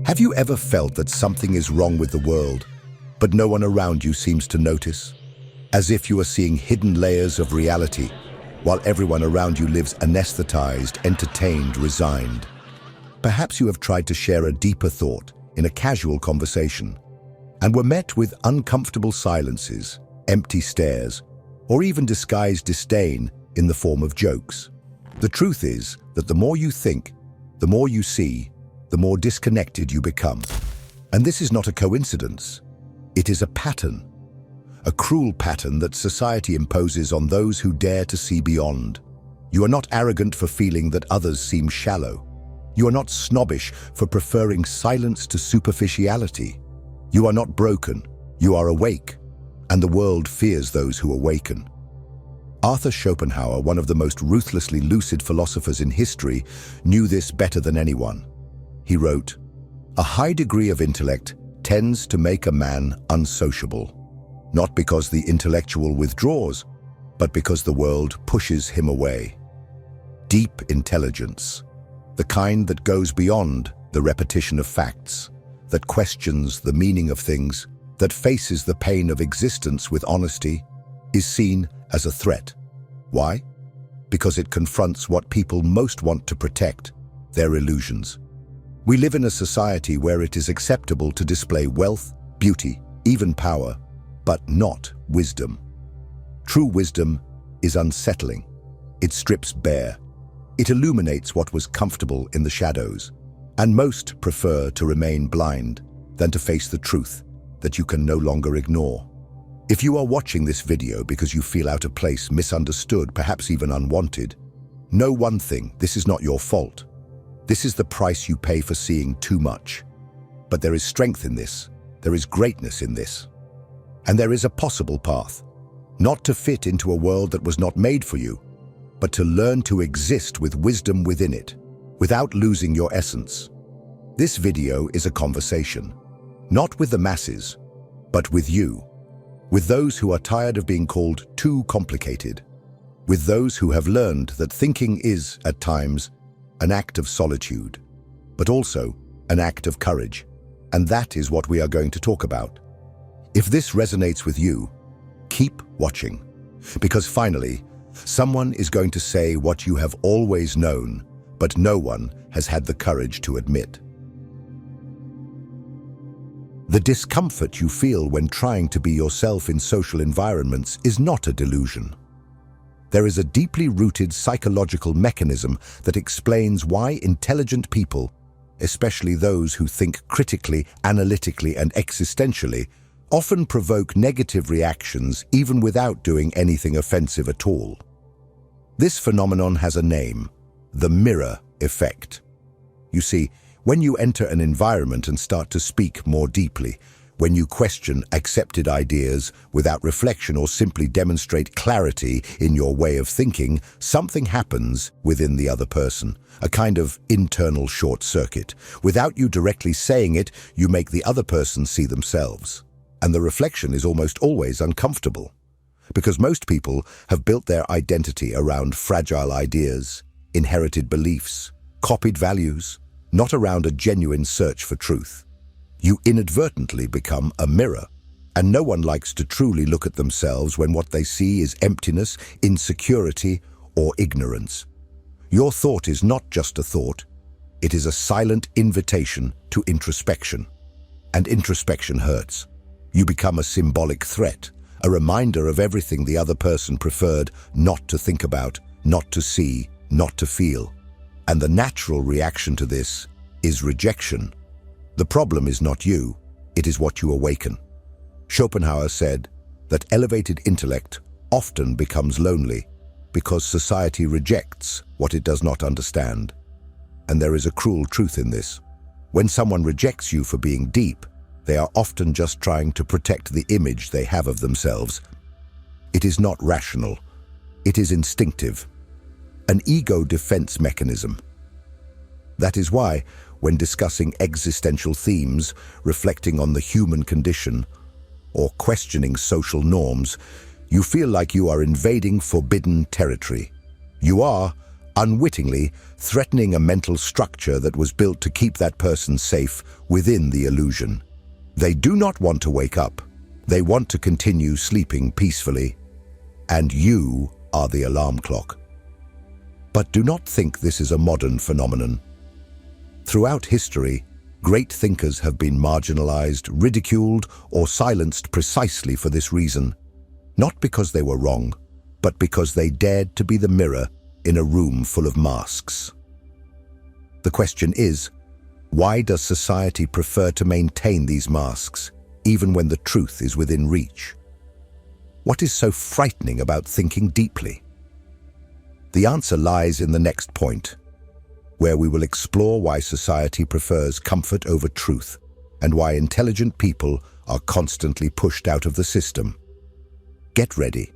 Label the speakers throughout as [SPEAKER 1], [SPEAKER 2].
[SPEAKER 1] Have you ever felt that something is wrong with the world, but no one around you seems to notice? As if you are seeing hidden layers of reality, while everyone around you lives anesthetized, entertained, resigned. Perhaps you have tried to share a deeper thought in a casual conversation, and were met with uncomfortable silences, empty stares, or even disguised disdain in the form of jokes. The truth is that the more you think, the more you see, the more disconnected you become. And this is not a coincidence. It is a pattern. A cruel pattern that society imposes on those who dare to see beyond. You are not arrogant for feeling that others seem shallow. You are not snobbish for preferring silence to superficiality. You are not broken. You are awake. And the world fears those who awaken. Arthur Schopenhauer, one of the most ruthlessly lucid philosophers in history, knew this better than anyone. He wrote, "A high degree of intellect tends to make a man unsociable. Not because the intellectual withdraws, but because the world pushes him away." Deep intelligence, the kind that goes beyond the repetition of facts, that questions the meaning of things, that faces the pain of existence with honesty, is seen as a threat. Why? Because it confronts what people most want to protect, their illusions. We live in a society where it is acceptable to display wealth, beauty, even power, but not wisdom. True wisdom is unsettling. It strips bare. It illuminates what was comfortable in the shadows, and most prefer to remain blind than to face the truth that you can no longer ignore. If you are watching this video because you feel out of place, misunderstood, perhaps even unwanted, know one thing: this is not your fault. This is the price you pay for seeing too much. But there is strength in this. There is greatness in this. And there is a possible path, not to fit into a world that was not made for you, but to learn to exist with wisdom within it, without losing your essence. This video is a conversation, not with the masses, but with you, with those who are tired of being called too complicated, with those who have learned that thinking is, at times, an act of solitude, but also an act of courage. And that is what we are going to talk about. If this resonates with you, keep watching, because finally, someone is going to say what you have always known, but no one has had the courage to admit. The discomfort you feel when trying to be yourself in social environments is not a delusion. There is a deeply rooted psychological mechanism that explains why intelligent people, especially those who think critically, analytically, and existentially, often provoke negative reactions even without doing anything offensive at all. This phenomenon has a name: the mirror effect. You see, when you enter an environment and start to speak more deeply, when you question accepted ideas without reflection or simply demonstrate clarity in your way of thinking, something happens within the other person, a kind of internal short circuit. Without you directly saying it, you make the other person see themselves. And the reflection is almost always uncomfortable, because most people have built their identity around fragile ideas, inherited beliefs, copied values, not around a genuine search for truth. You inadvertently become a mirror, and no one likes to truly look at themselves when what they see is emptiness, insecurity, or ignorance. Your thought is not just a thought, it is a silent invitation to introspection. And introspection hurts. You become a symbolic threat, a reminder of everything the other person preferred not to think about, not to see, not to feel. And the natural reaction to this is rejection. The problem is not you, it is what you awaken. Schopenhauer said that elevated intellect often becomes lonely because society rejects what it does not understand. And there is a cruel truth in this. When someone rejects you for being deep, they are often just trying to protect the image they have of themselves. It is not rational, it is instinctive, an ego defense mechanism. That is why, when discussing existential themes, reflecting on the human condition, or questioning social norms, you feel like you are invading forbidden territory. You are, unwittingly threatening a mental structure that was built to keep that person safe within the illusion. They do not want to wake up. They want to continue sleeping peacefully. And you are the alarm clock. But do not think this is a modern phenomenon. Throughout history, great thinkers have been marginalized, ridiculed, or silenced precisely for this reason. Not because they were wrong, but because they dared to be the mirror in a room full of masks. The question is, why does society prefer to maintain these masks, even when the truth is within reach? What is so frightening about thinking deeply? The answer lies in the next point, where we will explore why society prefers comfort over truth and why intelligent people are constantly pushed out of the system. Get ready,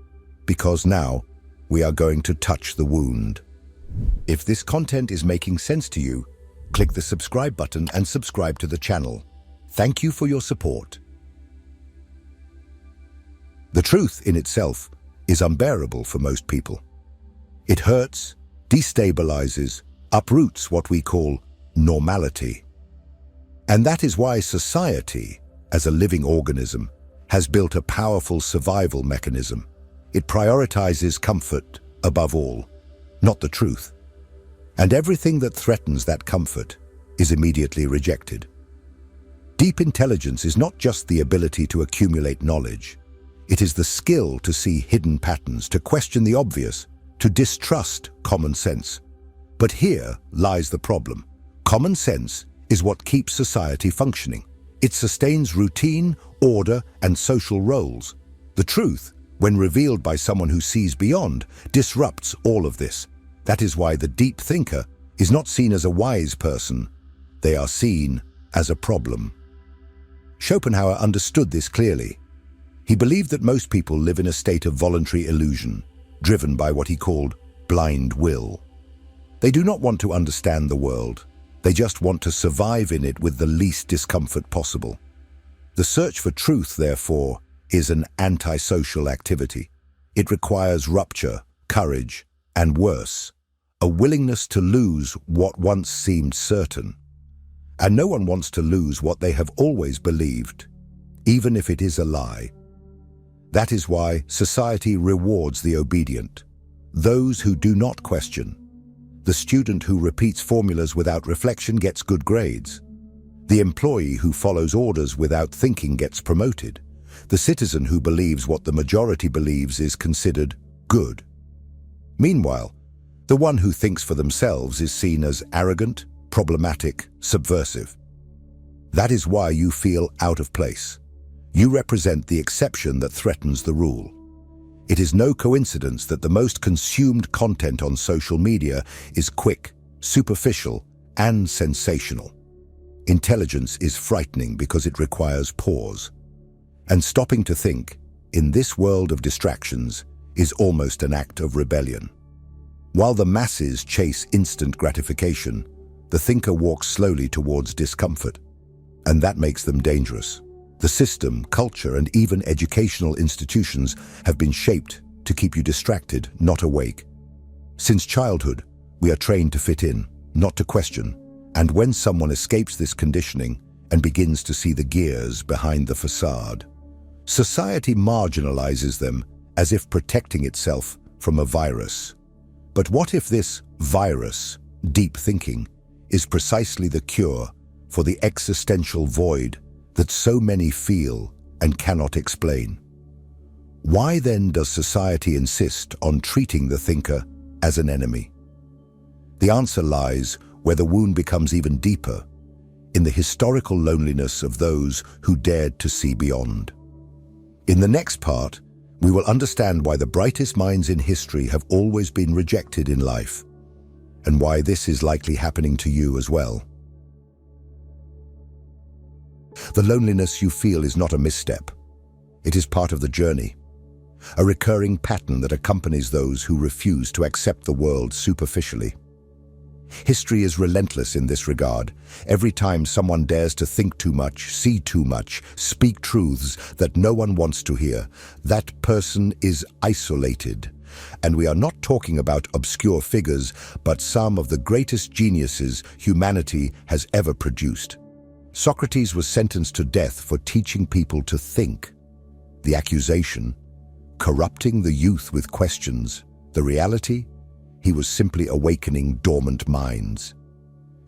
[SPEAKER 1] because now we are going to touch the wound. If this content is making sense to you, click the subscribe button and subscribe to the channel. Thank you for your support. The truth in itself is unbearable for most people. It hurts, destabilizes, uproots what we call normality. And that is why society, as a living organism, has built a powerful survival mechanism. It prioritizes comfort above all, not the truth. And everything that threatens that comfort is immediately rejected. Deep intelligence is not just the ability to accumulate knowledge. It is the skill to see hidden patterns, to question the obvious, to distrust common sense. But here lies the problem. Common sense is what keeps society functioning. It sustains routine, order, and social roles. The truth, when revealed by someone who sees beyond, disrupts all of this. That is why the deep thinker is not seen as a wise person. They are seen as a problem. Schopenhauer understood this clearly. He believed that most people live in a state of voluntary illusion, driven by what he called blind will. They do not want to understand the world. They just want to survive in it with the least discomfort possible. The search for truth, therefore, is an antisocial activity. It requires rupture, courage, and worse, a willingness to lose what once seemed certain. And no one wants to lose what they have always believed, even if it is a lie. That is why society rewards the obedient, those who do not question. The student who repeats formulas without reflection gets good grades. The employee who follows orders without thinking gets promoted. The citizen who believes what the majority believes is considered good. Meanwhile, the one who thinks for themselves is seen as arrogant, problematic, subversive. That is why you feel out of place. You represent the exception that threatens the rule. It is no coincidence that the most consumed content on social media is quick, superficial, and sensational. Intelligence is frightening because it requires pause. And stopping to think, in this world of distractions, is almost an act of rebellion. While the masses chase instant gratification, the thinker walks slowly towards discomfort. And that makes them dangerous. The system, culture, and even educational institutions have been shaped to keep you distracted, not awake. Since childhood, we are trained to fit in, not to question. And when someone escapes this conditioning and begins to see the gears behind the facade, society marginalizes them as if protecting itself from a virus. But what if this virus, deep thinking, is precisely the cure for the existential void that so many feel and cannot explain? Why then does society insist on treating the thinker as an enemy? The answer lies where the wound becomes even deeper, in the historical loneliness of those who dared to see beyond. In the next part, we will understand why the brightest minds in history have always been rejected in life, and why this is likely happening to you as well. The loneliness you feel is not a misstep. It is part of the journey, a recurring pattern that accompanies those who refuse to accept the world superficially. History is relentless in this regard. Every time someone dares to think too much, see too much, speak truths that no one wants to hear, that person is isolated, And we are not talking about obscure figures, but some of the greatest geniuses humanity has ever produced. Socrates was sentenced to death for teaching people to think. The accusation, corrupting the youth with questions. The reality, he was simply awakening dormant minds.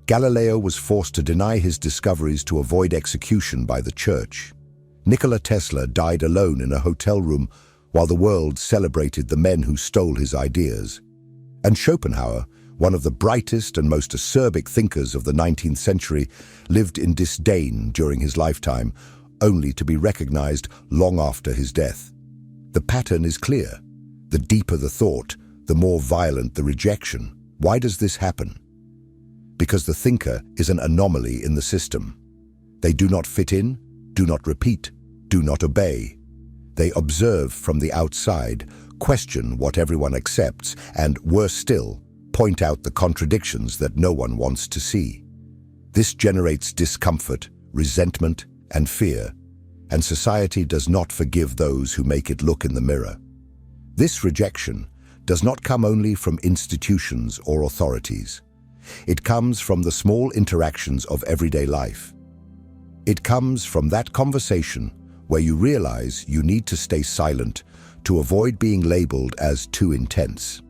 [SPEAKER 1] Galileo was forced to deny his discoveries to avoid execution by the church. Nikola Tesla died alone in a hotel room while the world celebrated the men who stole his ideas. And Schopenhauer, one of the brightest and most acerbic thinkers of the 19th century, lived in disdain during his lifetime, only to be recognized long after his death. The pattern is clear. The deeper the thought, the more violent the rejection. Why does this happen? Because the thinker is an anomaly in the system. They do not fit in, do not repeat, do not obey. They observe from the outside, question what everyone accepts, and, worse still, point out the contradictions that no one wants to see. This generates discomfort, resentment, and fear, and society does not forgive those who make it look in the mirror. This rejection does not come only from institutions or authorities. It comes from the small interactions of everyday life. It comes from that conversation where you realize you need to stay silent to avoid being labeled as too intense.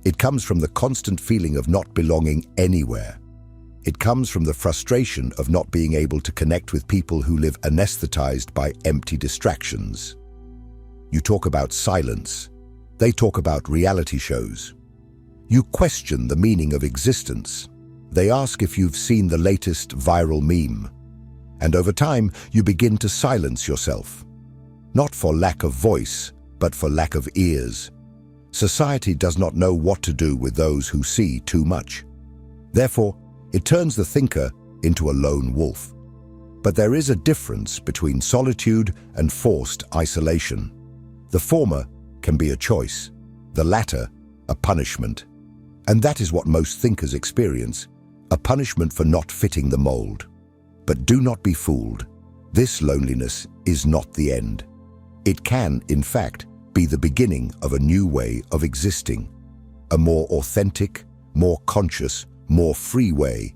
[SPEAKER 1] It comes from the constant feeling of not belonging anywhere. It comes from the frustration of not being able to connect with people who live anesthetized by empty distractions. You talk about silence. They talk about reality shows. You question the meaning of existence. They ask if you've seen the latest viral meme. And over time, you begin to silence yourself. Not for lack of voice, but for lack of ears. Society does not know what to do with those who see too much. Therefore, it turns the thinker into a lone wolf. But there is a difference between solitude and forced isolation. The former can be a choice, the latter a punishment. And that is what most thinkers experience, a punishment for not fitting the mold. But do not be fooled. This loneliness is not the end. It can, in fact, be the beginning of a new way of existing, a more authentic, more conscious, more free way.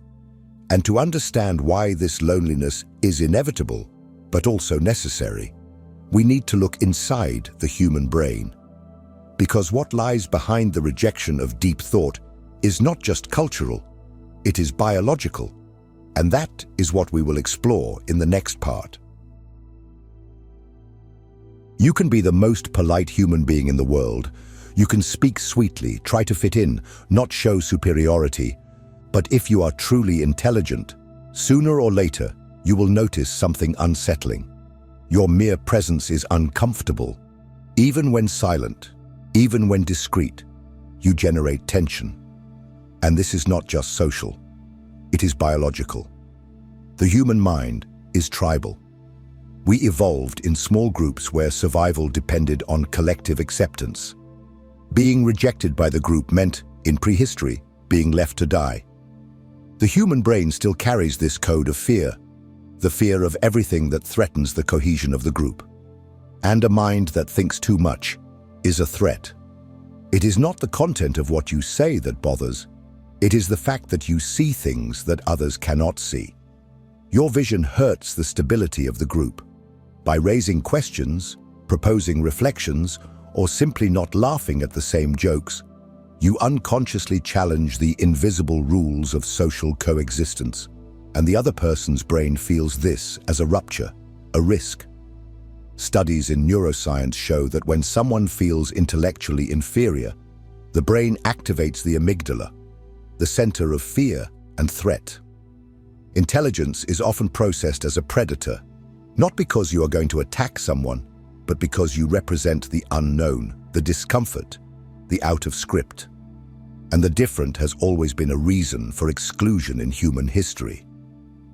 [SPEAKER 1] And to understand why this loneliness is inevitable, but also necessary, we need to look inside the human brain. Because what lies behind the rejection of deep thought is not just cultural, it is biological. And that is what we will explore in the next part. You can be the most polite human being in the world. You can speak sweetly, try to fit in, not show superiority. But if you are truly intelligent, sooner or later, you will notice something unsettling. Your mere presence is uncomfortable. Even when silent, even when discreet, you generate tension. And this is not just social. It is biological. The human mind is tribal. We evolved in small groups where survival depended on collective acceptance. Being rejected by the group meant, in prehistory, being left to die. The human brain still carries this code of fear, the fear of everything that threatens the cohesion of the group. And a mind that thinks too much is a threat. It is not the content of what you say that bothers. It is the fact that you see things that others cannot see. Your vision hurts the stability of the group. By raising questions, proposing reflections, or simply not laughing at the same jokes, you unconsciously challenge the invisible rules of social coexistence, and the other person's brain feels this as a rupture, a risk. Studies in neuroscience show that when someone feels intellectually inferior, the brain activates the amygdala, the center of fear and threat. Intelligence is often processed as a predator, not because you are going to attack someone, but because you represent the unknown, the discomfort, the out of script. And the different has always been a reason for exclusion in human history.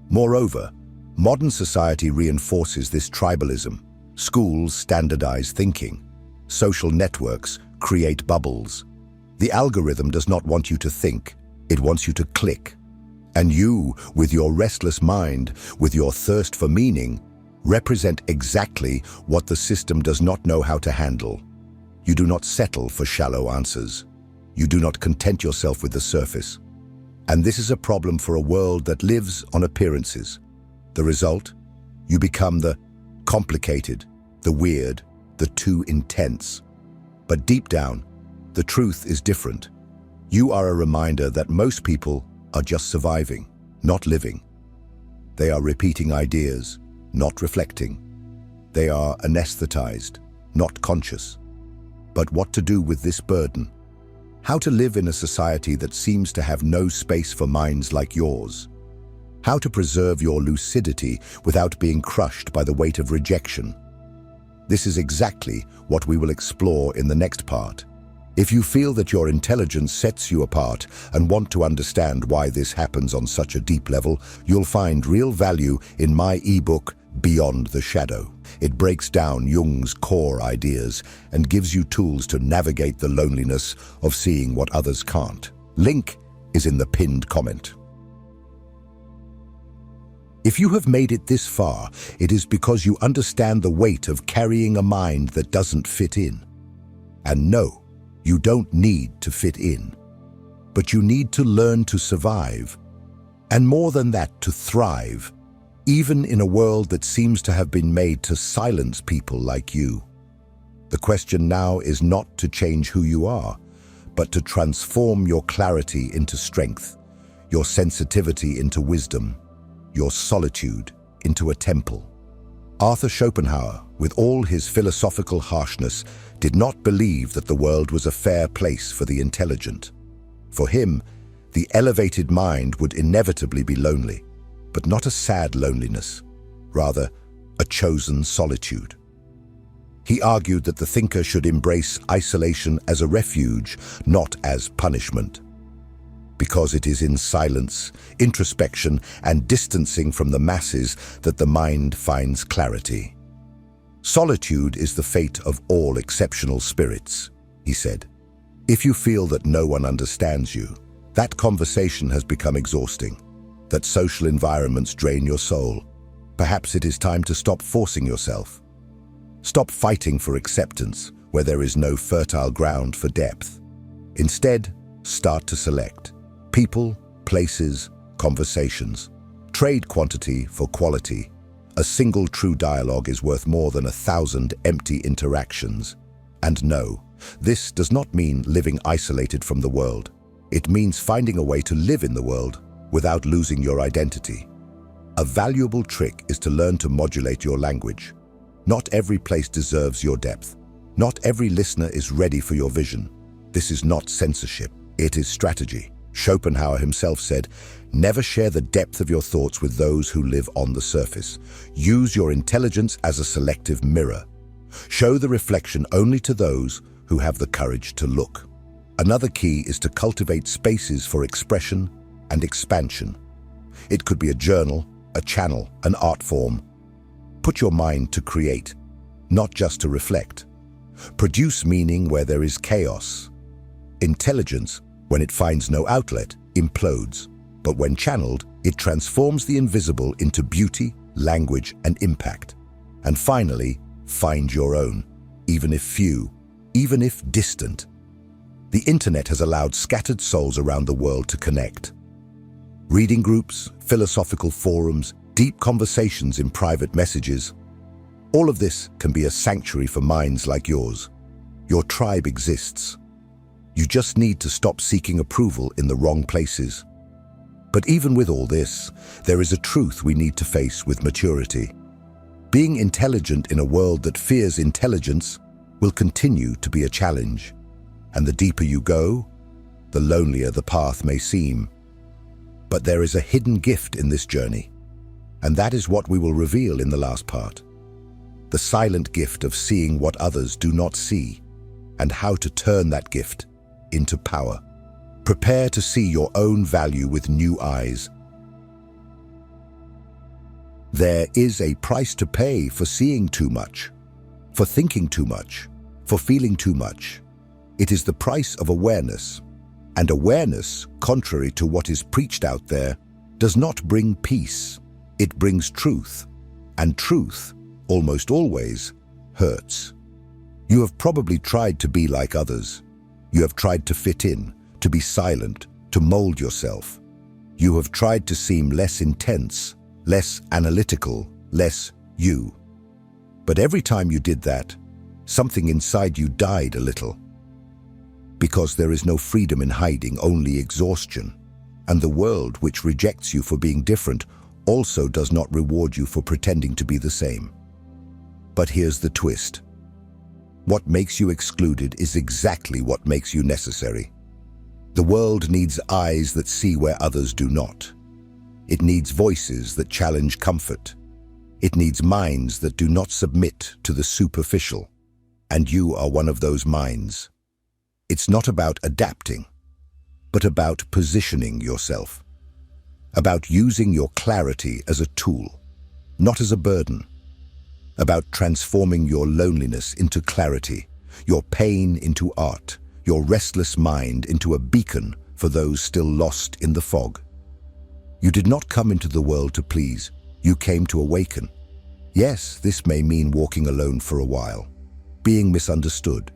[SPEAKER 1] Moreover, modern society reinforces this tribalism. Schools standardize thinking. Social networks create bubbles. The algorithm does not want you to think, it wants you to click. And you, with your restless mind, with your thirst for meaning, represent exactly what the system does not know how to handle. You do not settle for shallow answers. You do not content yourself with the surface. And this is a problem for a world that lives on appearances. The result? You become the complicated, the weird, the too intense. But deep down, the truth is different. You are a reminder that most people are just surviving, not living. They are repeating ideas, not reflecting. They are anesthetized, not conscious. But what to do with this burden? How to live in a society that seems to have no space for minds like yours? How to preserve your lucidity without being crushed by the weight of rejection? This is exactly what we will explore in the next part. If you feel that your intelligence sets you apart and want to understand why this happens on such a deep level, you'll find real value in my ebook, Beyond the Shadow. It breaks down Jung's core ideas and gives you tools to navigate the loneliness of seeing what others can't. Link is in the pinned comment. If you have made it this far, it is because you understand the weight of carrying a mind that doesn't fit in. And no, you don't need to fit in, but you need to learn to survive, and more than that, to thrive, even in a world that seems to have been made to silence people like you. The question now is not to change who you are, but to transform your clarity into strength, your sensitivity into wisdom, your solitude into a temple. Arthur Schopenhauer, with all his philosophical harshness, did not believe that the world was a fair place for the intelligent. For him, the elevated mind would inevitably be lonely, but not a sad loneliness, rather a chosen solitude. He argued that the thinker should embrace isolation as a refuge, not as punishment, because it is in silence, introspection, and distancing from the masses that the mind finds clarity. Solitude is the fate of all exceptional spirits, he said. If you feel that no one understands you, that conversation has become exhausting, that social environments drain your soul, perhaps it is time to stop forcing yourself. Stop fighting for acceptance where there is no fertile ground for depth. Instead, start to select people, places, conversations. Trade quantity for quality. A single true dialogue is worth more than 1,000 empty interactions. And no, this does not mean living isolated from the world. It means finding a way to live in the world without losing your identity. A valuable trick is to learn to modulate your language. Not every place deserves your depth. Not every listener is ready for your vision. This is not censorship, it is strategy. Schopenhauer himself said, "Never share the depth of your thoughts with those who live on the surface. Use your intelligence as a selective mirror. Show the reflection only to those who have the courage to look." Another key is to cultivate spaces for expression and expansion. It could be a journal, a channel, an art form. Put your mind to create, not just to reflect. Produce meaning where there is chaos. Intelligence, when it finds no outlet, implodes. But when channeled, it transforms the invisible into beauty, language, and impact. And finally, find your own, even if few, even if distant. The internet has allowed scattered souls around the world to connect. Reading groups, philosophical forums, deep conversations in private messages. All of this can be a sanctuary for minds like yours. Your tribe exists. You just need to stop seeking approval in the wrong places. But even with all this, there is a truth we need to face with maturity. Being intelligent in a world that fears intelligence will continue to be a challenge. And the deeper you go, the lonelier the path may seem. But there is a hidden gift in this journey, and that is what we will reveal in the last part. The silent gift of seeing what others do not see, and how to turn that gift into power. Prepare to see your own value with new eyes. There is a price to pay for seeing too much, for thinking too much, for feeling too much. It is the price of awareness. And awareness, contrary to what is preached out there, does not bring peace. It brings truth. And truth, almost always, hurts. You have probably tried to be like others. You have tried to fit in, to be silent, to mold yourself. You have tried to seem less intense, less analytical, less you. But every time you did that, something inside you died a little. Because there is no freedom in hiding, only exhaustion. And the world, which rejects you for being different, also does not reward you for pretending to be the same. But here's the twist. What makes you excluded is exactly what makes you necessary. The world needs eyes that see where others do not. It needs voices that challenge comfort. It needs minds that do not submit to the superficial. And you are one of those minds. It's not about adapting, but about positioning yourself. About using your clarity as a tool, not as a burden. About transforming your loneliness into clarity, your pain into art, your restless mind into a beacon for those still lost in the fog. You did not come into the world to please, you came to awaken. Yes, this may mean walking alone for a while, being misunderstood,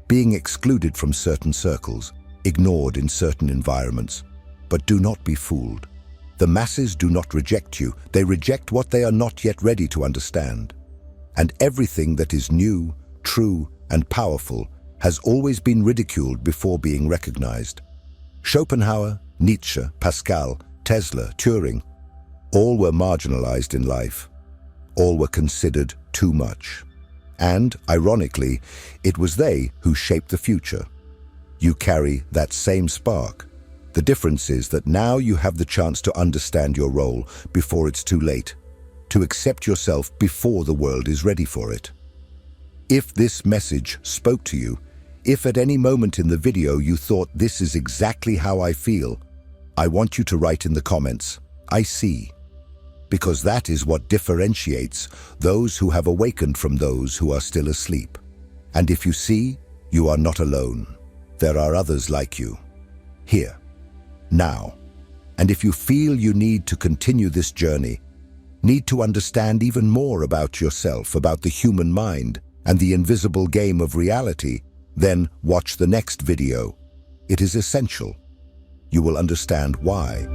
[SPEAKER 1] being excluded from certain circles, ignored in certain environments. But do not be fooled. The masses do not reject you, they reject what they are not yet ready to understand. And everything that is new, true, and powerful has always been ridiculed before being recognized. Schopenhauer, Nietzsche, Pascal, Tesla, Turing, all were marginalized in life. All were considered too much. And, ironically, it was they who shaped the future. You carry that same spark. The difference is that now you have the chance to understand your role before it's too late, to accept yourself before the world is ready for it. If this message spoke to you, if at any moment in the video you thought this is exactly how I feel, I want you to write in the comments, I see. Because that is what differentiates those who have awakened from those who are still asleep. And if you see, you are not alone. There are others like you. Here. Now. And if you feel you need to continue this journey, need to understand even more about yourself, about the human mind, and the invisible game of reality, then watch the next video. It is essential. You will understand why.